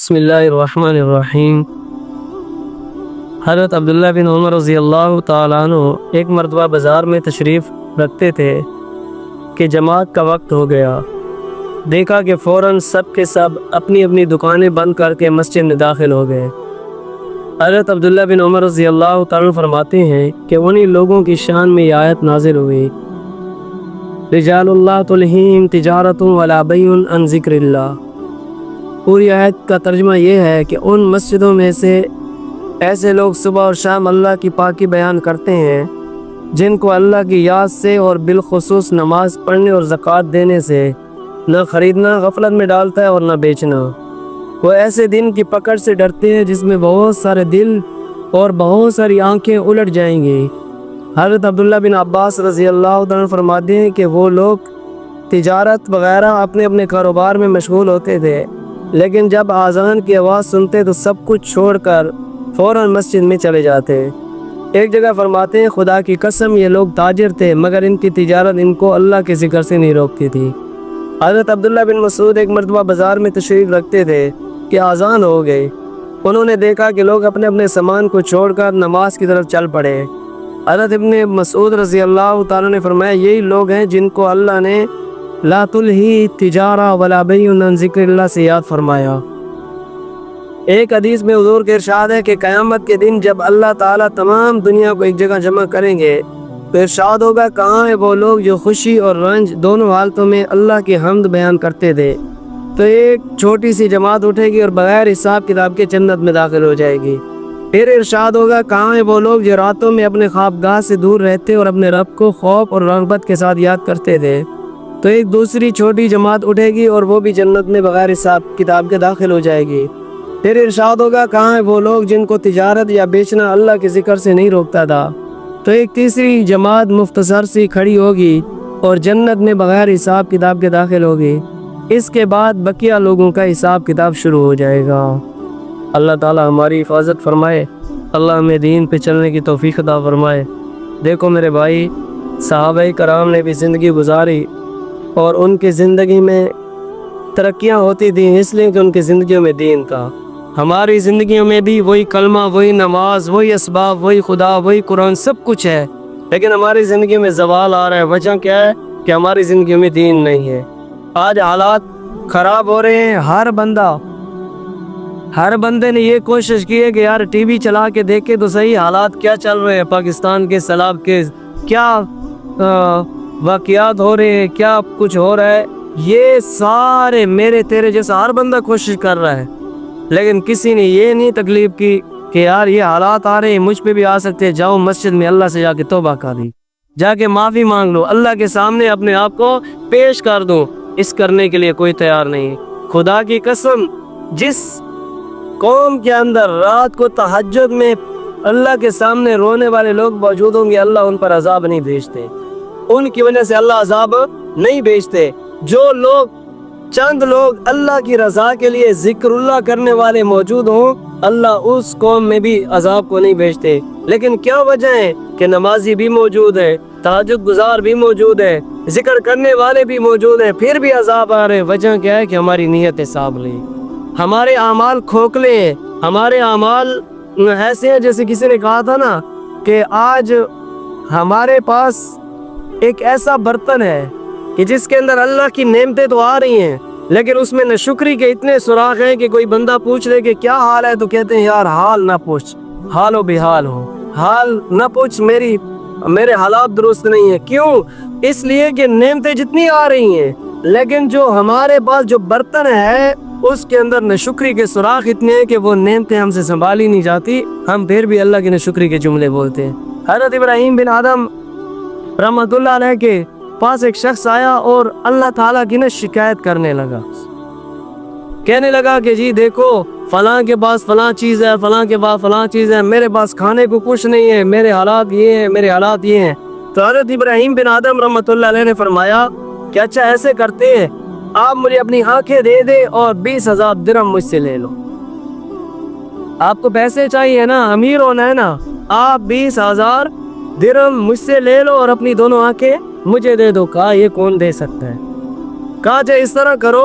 بسم اللہ الرحمن الرحیم۔ حضرت عبداللہ بن عمر رضی اللہ تعالیٰ عنہ ایک مرتبہ بازار میں تشریف رکھتے تھے کہ جماعت کا وقت ہو گیا۔ دیکھا کہ فوراً سب کے سب اپنی اپنی دکانیں بند کر کے مسجد میں داخل ہو گئے۔ حضرت عبداللہ بن عمر رضی اللہ تعالیٰ عنہ فرماتے ہیں کہ انہی لوگوں کی شان میں یہ آیت نازل ہوئی، رجال اللہ تلہیہم تجارت ولا بیع عن ذکر اللہ۔ پوری آیت کا ترجمہ یہ ہے کہ ان مسجدوں میں سے ایسے لوگ صبح اور شام اللہ کی پاکی بیان کرتے ہیں جن کو اللہ کی یاد سے اور بالخصوص نماز پڑھنے اور زکوٰۃ دینے سے نہ خریدنا غفلت میں ڈالتا ہے اور نہ بیچنا۔ وہ ایسے دن کی پکڑ سے ڈرتے ہیں جس میں بہت سارے دل اور بہت ساری آنکھیں الٹ جائیں گی۔ حضرت عبداللہ بن عباس رضی اللہ عنہ فرماتے ہیں کہ وہ لوگ تجارت وغیرہ اپنے اپنے کاروبار میں مشغول ہوتے تھے، لیکن جب اذان کی آواز سنتے تو سب کچھ چھوڑ کر فوراً مسجد میں چلے جاتے۔ ایک جگہ فرماتے ہیں خدا کی قسم یہ لوگ تاجر تھے مگر ان کی تجارت ان کو اللہ کے ذکر سے نہیں روکتی تھی۔ حضرت عبداللہ بن مسعود ایک مرتبہ بازار میں تشریف رکھتے تھے کہ اذان ہو گئی۔ انہوں نے دیکھا کہ لوگ اپنے اپنے سامان کو چھوڑ کر نماز کی طرف چل پڑے۔ حضرت ابن مسعود رضی اللہ تعالیٰ نے فرمایا یہی لوگ ہیں جن کو اللہ نے لا تلہی تجارہ ولا بیع عن ذکر اللہ سے یاد فرمایا۔ ایک حدیث میں حضور کے ارشاد ہے کہ قیامت کے دن جب اللہ تعالیٰ تمام دنیا کو ایک جگہ جمع کریں گے تو ارشاد ہوگا کہاں ہیں وہ لوگ جو خوشی اور رنج دونوں حالتوں میں اللہ کی حمد بیان کرتے تھے؟ تو ایک چھوٹی سی جماعت اٹھے گی اور بغیر حساب کتاب کے جنت میں داخل ہو جائے گی۔ پھر ارشاد ہوگا کہاں ہیں وہ لوگ جو راتوں میں اپنے خوابگاہ سے دور رہتے اور اپنے رب کو خوف اور رغبت کے ساتھ یاد کرتے تھے؟ تو ایک دوسری چھوٹی جماعت اٹھے گی اور وہ بھی جنت میں بغیر حساب کتاب کے داخل ہو جائے گی۔ پھر ارشاد ہوگا کہاں ہیں وہ لوگ جن کو تجارت یا بیچنا اللہ کے ذکر سے نہیں روکتا تھا؟ تو ایک تیسری جماعت مختصر سی کھڑی ہوگی اور جنت میں بغیر حساب کتاب کے داخل ہوگی۔ اس کے بعد بقیہ لوگوں کا حساب کتاب شروع ہو جائے گا۔ اللہ تعالی ہماری حفاظت فرمائے، اللہ ہمیں دین پہ چلنے کی توفیق عطا فرمائے۔ دیکھو میرے بھائی، صحابہ کرام نے بھی زندگی گزاری اور ان کی زندگی میں ترقیاں ہوتی تھیں اس لیے کہ ان کی زندگیوں میں دین تھا۔ ہماری زندگیوں میں بھی وہی کلمہ، وہی نماز، وہی اسباب، وہی خدا، وہی قرآن، سب کچھ ہے، لیکن ہماری زندگی میں زوال آ رہا ہے۔ وجہ کیا ہے؟ کہ ہماری زندگیوں میں دین نہیں ہے۔ آج حالات خراب ہو رہے ہیں۔ ہر بندے نے یہ کوشش کی ہے کہ یار ٹی وی چلا کے دیکھے تو صحیح حالات کیا چل رہے ہیں، پاکستان کے سیلاب کے کیا واقعات ہو رہے ہیں، کیا کچھ ہو رہا ہے۔ یہ سارے میرے تیرے جیسا ہر بندہ کوشش کر رہا ہے، لیکن کسی نے یہ نہیں تکلیف کی کہ یار یہ حالات آ رہے ہیں، مجھ پہ بھی آ سکتے ہیں، جاؤ مسجد میں اللہ سے جا کے توبہ کری، جا کے معافی مانگ لو، اللہ کے سامنے اپنے آپ کو پیش کر دو۔ اس کرنے کے لیے کوئی تیار نہیں۔ خدا کی قسم، جس قوم کے اندر رات کو تہجد میں اللہ کے سامنے رونے والے لوگ موجود ہوں گے، اللہ ان پر عذاب نہیں بھیجتے، ان کی وجہ سے اللہ عذاب نہیں بھیجتے۔ جو لوگ چند لوگ اللہ کی رضا کے لیے ذکر اللہ کرنے والے موجود ہوں، اللہ اس قوم میں بھی عذاب کو نہیں بھیجتے۔ لیکن کیا وجہ ہے کہ نمازی بھی موجود ہے، تہجد گزار بھی موجود ہے، ذکر کرنے والے بھی موجود ہیں، پھر بھی عذاب آ رہے۔ وجہ کیا ہے؟ کہ ہماری نیت صاف نہیں، ہمارے اعمال کھوکھلے ہیں، ہمارے اعمال ایسے ہیں جیسے کسی نے کہا تھا نا کہ آج ہمارے پاس ایک ایسا برتن ہے کہ جس کے اندر اللہ کی نعمتیں تو آ رہی ہیں لیکن اس میں ناشکری کے اتنے سوراخ ہیں کہ کوئی بندہ پوچھ لے کہ کیا حال ہے تو کہتے ہیں یار حال نہ پوچھ، حال و بحال ہو، حال نہ پوچھ، میرے حالات درست نہیں ہیں۔ کیوں؟ اس لیے کہ نعمتیں جتنی آ رہی ہیں لیکن جو ہمارے پاس جو برتن ہے اس کے اندر ناشکری کے سوراخ اتنے ہیں کہ وہ نعمتیں ہم سے سنبھالی نہیں جاتی، ہم پھر بھی اللہ کی ناشکری کے جملے بولتے ہیں۔ حضرت ابراہیم بن آدم رحمۃ اللہ علیہ کے پاس ایک شخص آیا اور اللہ تعالیٰ کی شکایت کرنے لگا، کہنے لگا کہ جی دیکھو فلاں کے پاس فلاں چیز ہے، فلاں کے پاس فلاں چیز ہے، میرے پاس کھانے کو کچھ نہیں ہے، میرے حالات یہ ہیں، میرے حالات یہ ہیں۔ تو حضرت ابراہیم بن آدم رحمۃ اللہ علیہ نے فرمایا کہ اچھا ایسے کرتے ہیں، آپ مجھے اپنی آنکھیں دے دیں اور 20,000 درہم مجھ سے لے لو۔ آپ کو پیسے چاہیے نا، امیر ہونا ہے نا، آپ 20,000 درہم مجھ سے لے لو اور اپنی دونوں آنکھیں مجھے دے دو۔ کہا یہ کون دے سکتا ہے؟ کہا جائے اس طرح کرو